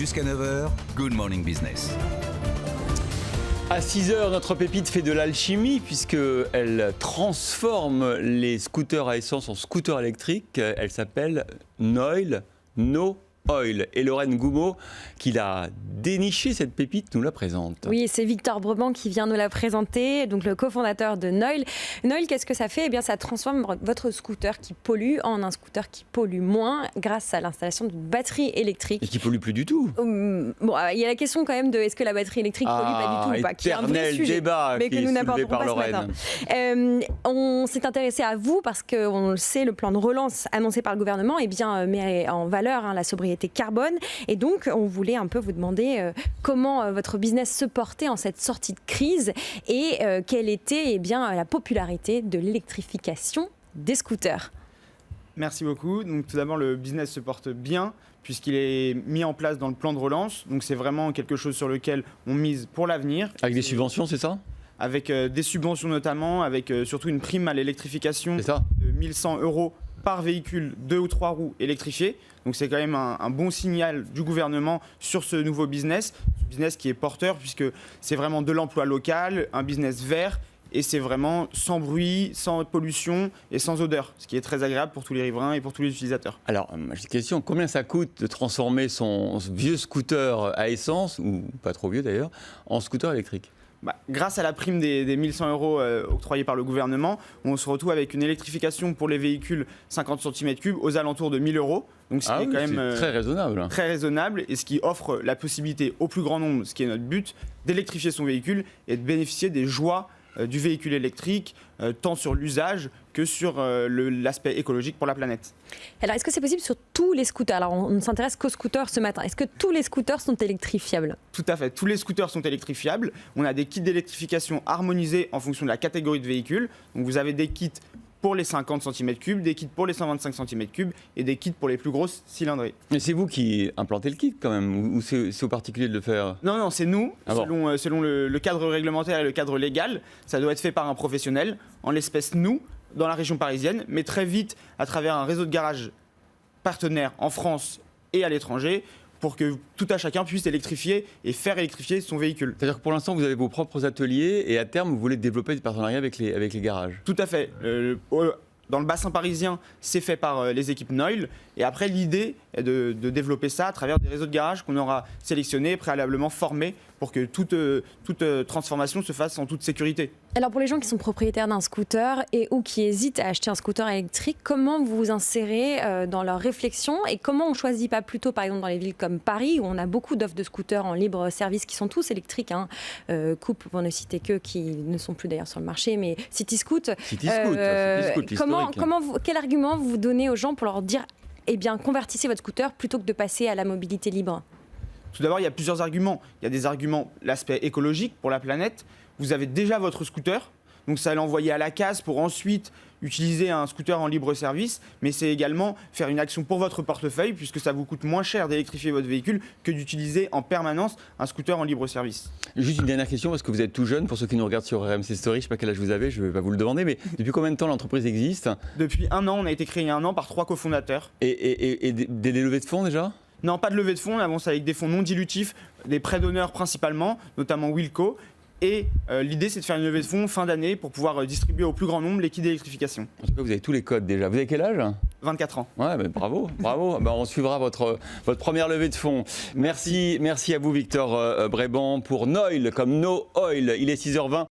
Jusqu'à 9h, Good Morning Business. À 6h, notre pépite fait de l'alchimie puisqu'elle transforme les scooters à essence en scooters électriques. Elle s'appelle Noil, No Oil. Et Lorraine Goumeau, qui l'a déniché cette pépite, nous la présente. Oui, c'est Victor Brebant qui vient nous la présenter, donc le cofondateur de Noil. Noil, qu'est-ce que ça fait ? Eh bien, ça transforme votre scooter qui pollue en un scooter qui pollue moins grâce à l'installation d'une batterie électrique. Et qui pollue plus du tout. Bon, il y a la question quand même de est-ce que la batterie électrique pollue pas du tout ou pas, qui est un vrai sujet, débat mais qui que nous est n'abordons soulevé par pas Lorraine. ce matin. On s'est intéressé à vous parce qu'on le sait, le plan de relance annoncé par le gouvernement met en valeur la sobriété carbone, et donc on voulait un peu vous demander comment votre business se portait en cette sortie de crise et quelle était la popularité de l'électrification des scooters. Merci beaucoup. Donc, tout d'abord, le business se porte bien puisqu'il est mis en place dans le plan de relance. Donc c'est vraiment quelque chose sur lequel on mise pour l'avenir. Avec des subventions, c'est ça ? Avec des subventions notamment, avec surtout une prime à l'électrification de 1 100 € par véhicule 2 ou 3 roues électrifiées. Donc c'est quand même un bon signal du gouvernement sur ce nouveau business qui est porteur puisque c'est vraiment de l'emploi local, un business vert, et c'est vraiment sans bruit, sans pollution et sans odeur, ce qui est très agréable pour tous les riverains et pour tous les utilisateurs. Alors, j'ai une question, combien ça coûte de transformer son vieux scooter à essence, ou pas trop vieux d'ailleurs, en scooter électrique ? Grâce à la prime des 1 100 € octroyée par le gouvernement, on se retrouve avec une électrification pour les véhicules 50 cm3 aux alentours de 1 000 €. Donc ce qui est quand même très raisonnable. Très raisonnable, et ce qui offre la possibilité au plus grand nombre, ce qui est notre but, d'électrifier son véhicule et de bénéficier des joies du véhicule électrique, tant sur l'usage que sur l'aspect écologique pour la planète. Alors, est-ce que c'est possible sur tous les scooters ? Alors, on ne s'intéresse qu'aux scooters ce matin. Est-ce que tous les scooters sont électrifiables ? Tout à fait. Tous les scooters sont électrifiables. On a des kits d'électrification harmonisés en fonction de la catégorie de véhicule. Donc, vous avez des kits pour les 50 cm3, des kits pour les 125 cm3 et des kits pour les plus grosses cylindrées. Mais c'est vous qui implantez le kit quand même, ou c'est aux particuliers de le faire ? Non, c'est nous. Selon le cadre réglementaire et le cadre légal, ça doit être fait par un professionnel, en l'espèce nous, dans la région parisienne, mais très vite à travers un réseau de garages partenaires en France et à l'étranger, pour que tout à chacun puisse électrifier et faire électrifier son véhicule. C'est-à-dire que pour l'instant, vous avez vos propres ateliers et à terme, vous voulez développer des partenariats avec les garages ? Tout à fait. Dans le bassin parisien, c'est fait par les équipes Noil. Et après, l'idée est de développer ça à travers des réseaux de garages qu'on aura sélectionnés, préalablement formés, pour que toute transformation se fasse en toute sécurité. Alors pour les gens qui sont propriétaires d'un scooter ou qui hésitent à acheter un scooter électrique, comment vous vous insérez dans leur réflexion et comment on ne choisit pas plutôt, par exemple dans les villes comme Paris, où on a beaucoup d'offres de scooters en libre service qui sont tous électriques, Coupe, pour ne citer qu'eux qui ne sont plus d'ailleurs sur le marché, mais CityScoot. Quel argument vous donnez aux gens pour leur dire convertissez votre scooter plutôt que de passer à la mobilité libre ? Tout d'abord, il y a plusieurs arguments. Il y a des arguments, l'aspect écologique pour la planète. Vous avez déjà votre scooter, donc ça l'envoyer à la case pour ensuite utiliser un scooter en libre service, mais c'est également faire une action pour votre portefeuille, puisque ça vous coûte moins cher d'électrifier votre véhicule que d'utiliser en permanence un scooter en libre service. Juste une dernière question, parce que vous êtes tout jeune, pour ceux qui nous regardent sur RMC Story, je ne sais pas quel âge vous avez, je ne vais pas vous le demander, mais depuis combien de temps l'entreprise existe ? Depuis 1 an, on a été créé il y a 1 an par 3 cofondateurs. Et des levées de fonds déjà ? Non, pas de levée de fonds, on avance avec des fonds non dilutifs, des prêts d'honneur principalement, notamment Wilco. Et l'idée, c'est de faire une levée de fonds fin d'année pour pouvoir distribuer au plus grand nombre les kits d'électrification. En tout cas, vous avez tous les codes déjà. Vous avez quel âge ? 24 ans. Ouais, mais bravo. On suivra votre première levée de fonds. Merci à vous, Victor Brebant, pour Noil, comme No Oil. Il est 6h20.